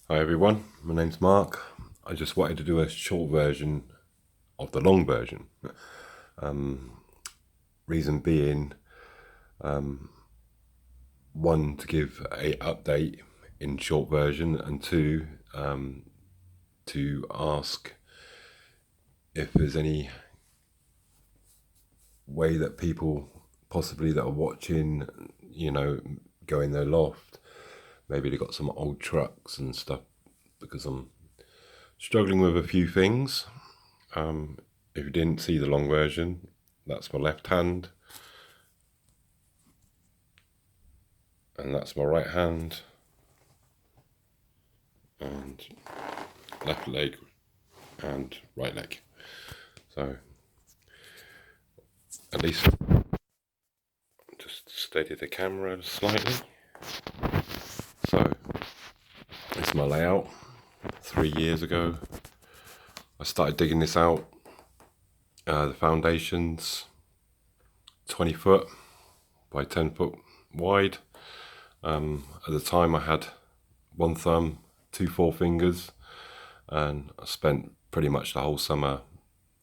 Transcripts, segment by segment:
Hi everyone, my name's Mark. I just wanted to do a short version of the long version. Reason being, one, to give a update in short version, and two, to ask if there's any way that people possibly that are watching, go in their loft. Maybe they got some old trucks and stuff, because I'm struggling with a few things. If you didn't see the long version, that's my left hand, and that's my right hand, and left leg and right leg. So at least just steady the camera slightly. So this is my layout. 3 years ago I started digging this out. The foundation's 20 foot by 10 foot wide. At the time I had one thumb, two forefingers, and I spent pretty much the whole summer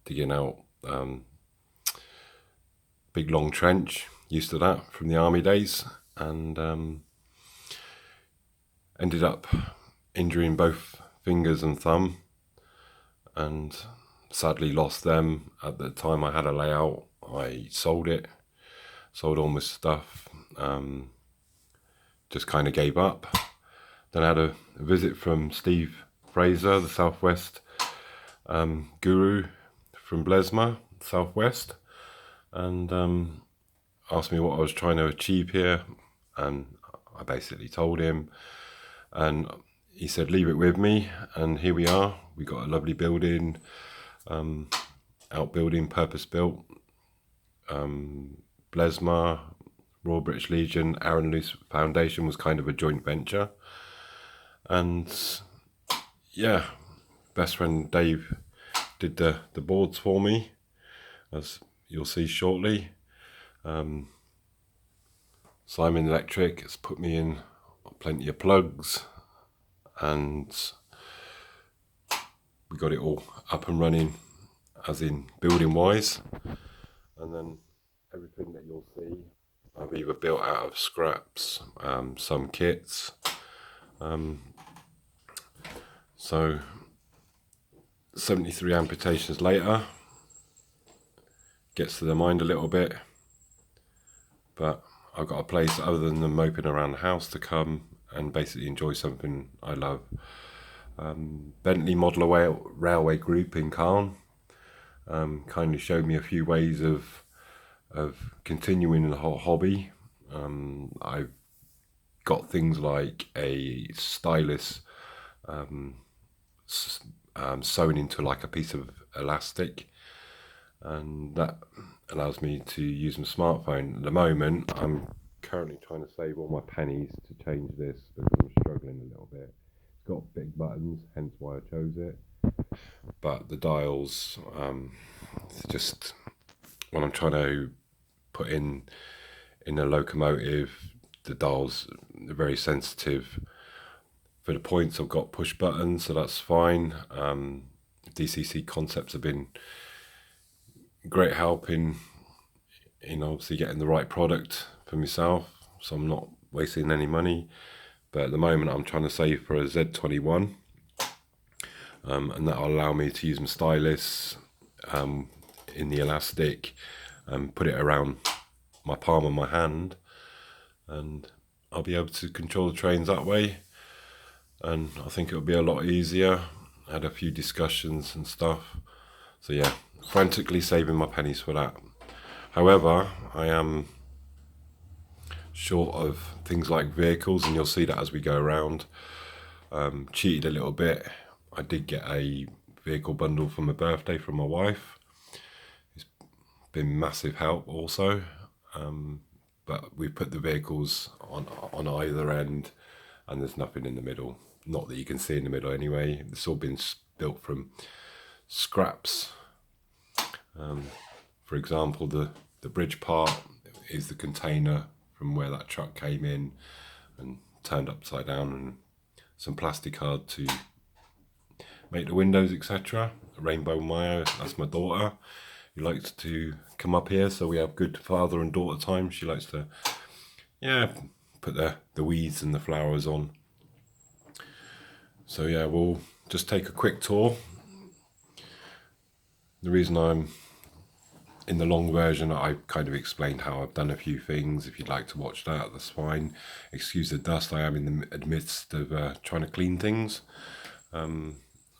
digging out big long trench, used to that from the army days, and ended up injuring both fingers and thumb, and sadly lost them. At the time I had a layout, I sold it, sold all my stuff, just kind of gave up. Then I had a visit from Steve Fraser, the Southwest guru from Blesma, Southwest, and asked me what I was trying to achieve here, and I basically told him, and he said leave it with me, and here we are. We got a lovely building, outbuilding, purpose built. Blesma, Royal British Legion, Aaron Luce Foundation was kind of a joint venture, and yeah, best friend Dave did the boards for me, as you'll see shortly. Simon Electric has put me in plenty of plugs, and we got it all up and running, as in building wise. And then everything that you'll see I've either built out of scraps, some kits. So 73 amputations later, gets to the mind a little bit, but I've got a place other than the moping around the house to come and basically enjoy something I love. Bentley Model Railway Group in Calne kind of showed me a few ways of continuing the whole hobby. I've got things like a stylus sewn into like a piece of elastic, and that allows me to use my smartphone. At the moment I'm currently trying to save all my pennies to change this, because I'm struggling a little bit. It's got big buttons, hence why I chose it, but the dials, it's just when I'm trying to put in a locomotive, the dials are very sensitive. For the points I've got push buttons, so that's fine. DCC Concepts have been great help in obviously getting the right product for myself, so I'm not wasting any money. But at the moment I'm trying to save for a Z21, and that'll allow me to use my stylus in the elastic and put it around my palm of my hand, and I'll be able to control the trains that way, and I think it'll be a lot easier. I had a few discussions and stuff, so yeah, frantically saving my pennies for that. However, I am short of things like vehicles, and you'll see that as we go around. Cheated a little bit. I did get a vehicle bundle for my birthday from my wife. It's been massive help also, but we put the vehicles on either end, and there's nothing in the middle. Not that you can see in the middle anyway. It's all been built from scraps. For example, the bridge part is the container from where that truck came in and turned upside down, and some plastic card to make the windows, etc. Rainbow Maya, that's my daughter, who likes to come up here, so we have good father and daughter time. She likes to, yeah, put the weeds and the flowers on. So yeah, we'll just take a quick tour. The reason I'm in the long version, I kind of explained how I've done a few things. If you'd like to watch that, that's fine. Excuse the dust, I am in the midst of trying to clean things.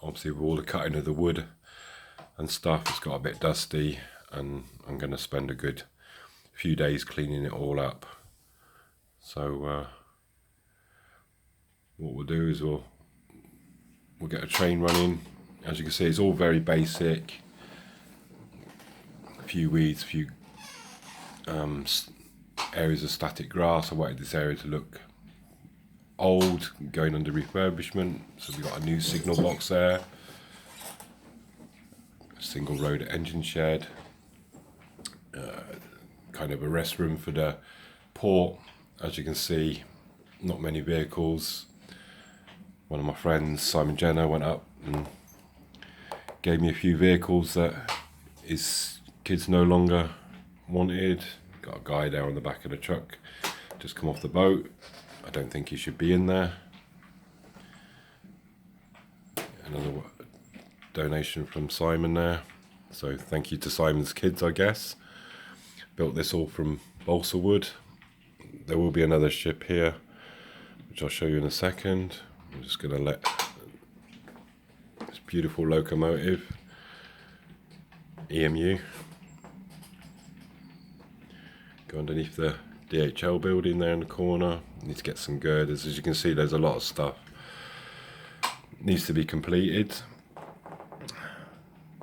Obviously with all the cutting of the wood and stuff, it's got a bit dusty, and I'm going to spend a good few days cleaning it all up. So what we'll do is we'll get a train running. As you can see, it's all very basic. A few weeds, a few areas of static grass. I wanted this area to look old, going under refurbishment, so we've got a new signal box there, a single road engine shed, kind of a rest room for the port. As you can see, not many vehicles. One of my friends, Simon Jenner, went up and gave me a few vehicles that his kids no longer wanted. Got a guy there on the back of the truck, just come off the boat. I don't think he should be in there. Another donation from Simon there. So thank you to Simon's kids, I guess. Built this all from balsa wood. There will be another ship here, which I'll show you in a second. I'm just going to let this beautiful locomotive, EMU, go underneath the DHL building there in the corner. Need to get some girders. As you can see, there's a lot of stuff needs to be completed.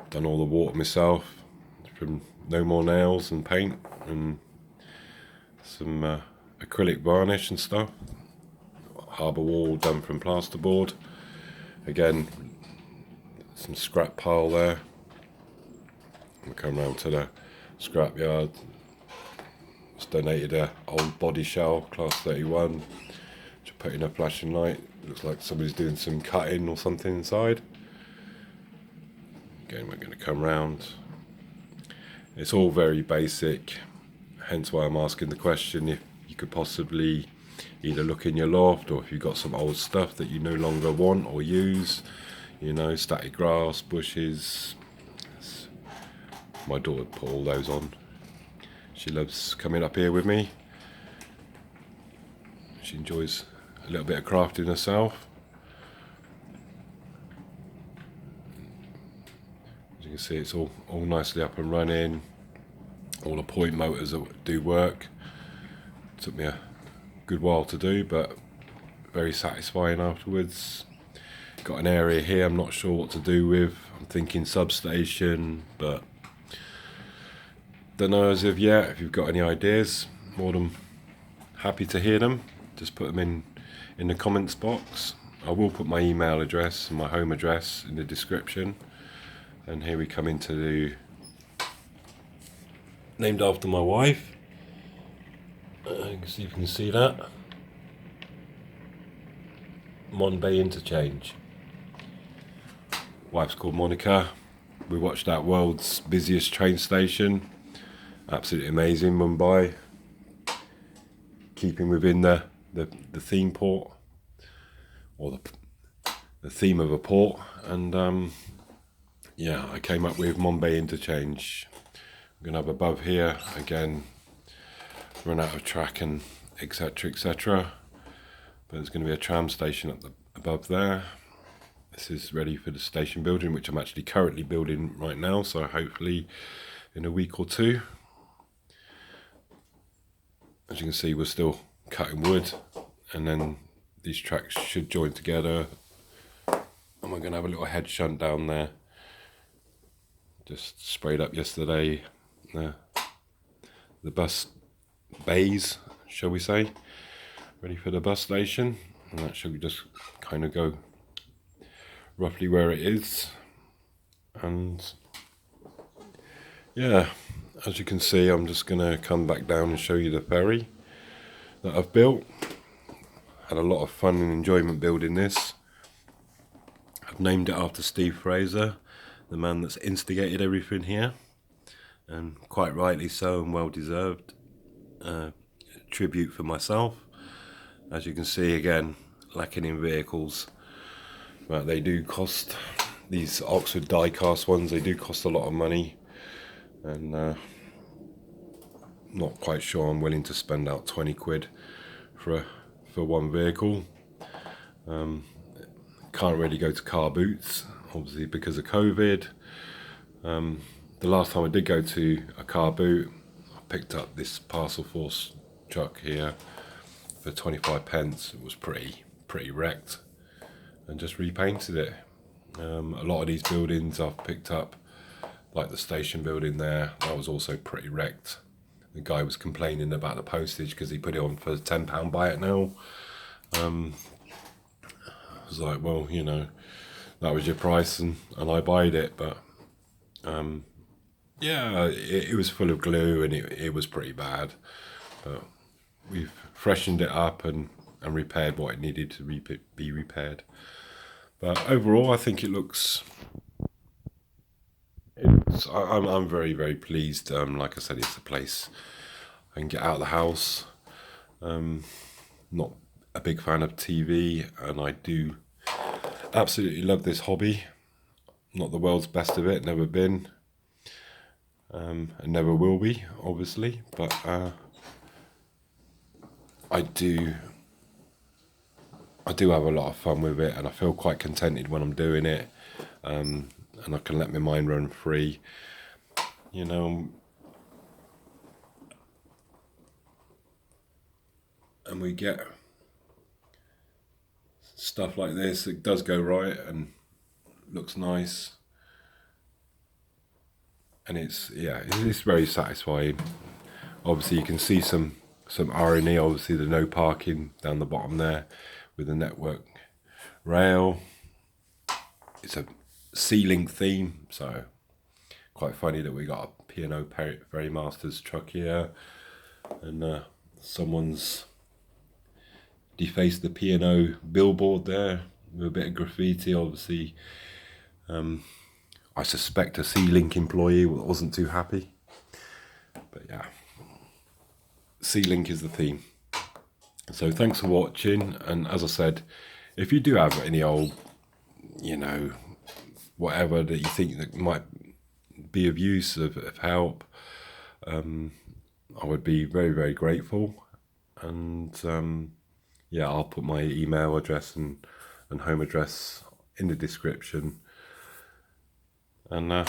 Done all the water myself, from no more nails and paint and some acrylic varnish and stuff. Harbour wall done from plasterboard. Again, some scrap pile there. We'll come round to the scrap yard. Just donated a old body shell, class 31, to put in a flashing light. Looks like somebody's doing some cutting or something inside. Again, we're going to come round. It's all very basic, hence why I'm asking the question if you could possibly either look in your loft, or if you've got some old stuff that you no longer want or use, you know, static grass, bushes. My daughter put all those on. She loves coming up here with me. She enjoys a little bit of crafting herself. As you can see, it's all nicely up and running. All the point motors that do work. Took me a good while to do, but very satisfying afterwards. Got an area here I'm not sure what to do with. I'm thinking substation, but don't know as of yet. If you've got any ideas, more than happy to hear them. Just put them in the comments box. I will put my email address and my home address in the description. And here we come into the, named after my wife. You can see if you can see that. Mon Bay Interchange. Wife's called Monica. We watched that world's busiest train station. Absolutely amazing, Mumbai. Keeping within the theme port, or the theme of a port. And yeah, I came up with Mumbai Interchange. I'm going to have above here, again, run out of track and etc, etc. But there's going to be a tram station at the above there. This is ready for the station building, which I'm actually currently building right now, so hopefully in a week or two. As you can see, we're still cutting wood, and then these tracks should join together, and we're going to have a little head shunt down there. Just sprayed up yesterday the bus bays, shall we say, ready for the bus station, and that should just kind of go roughly where it is. And yeah, as you can see, I'm just going to come back down and show you the ferry that I've built. had a lot of fun and enjoyment building this. I've named it after Steve Fraser, the man that's instigated everything here, and quite rightly so, and well deserved. Tribute for myself. As you can see, again, lacking in vehicles, but they do cost, these Oxford die-cast ones, they do cost a lot of money, and not quite sure I'm willing to spend out 20 quid for one vehicle. Can't really go to car boots, obviously because of COVID. The last time I did go to a car boot, I picked up this Parcel Force truck here for 25 pence. It was pretty wrecked, and just repainted it. A lot of these buildings I've picked up, like the station building there, that was also pretty wrecked. The guy was complaining about the postage because he put it on for £10, buy it now. I was like, well, you know, that was your price, and I buyed it, but yeah, it was full of glue, and it was pretty bad, but we've freshened it up and repaired what it needed to be repaired. But overall, I think it looks I'm very pleased. Like I said, it's a place I can get out of the house. Not a big fan of TV, and I do absolutely love this hobby. Not the world's best of it, never been, and never will be, obviously, but I do have a lot of fun with it, and I feel quite contented when I'm doing it, and I can let my mind run free, you know. And we get stuff like this, it does go right and looks nice, and it's very satisfying. Obviously you can see some irony, obviously the no parking down the bottom there with the network rail. It's a C-Link theme, so quite funny that we got a P&O Ferrymasters truck here, and someone's defaced the P&O billboard there with a bit of graffiti. Obviously, I suspect a C-Link employee wasn't too happy, but yeah, C-Link is the theme. So thanks for watching, and as I said, if you do have any old, you know, whatever that you think that might be of use, of help, I would be very grateful. And yeah, I'll put my email address and home address in the description. And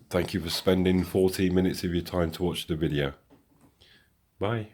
thank you for spending 14 minutes of your time to watch the video. Bye.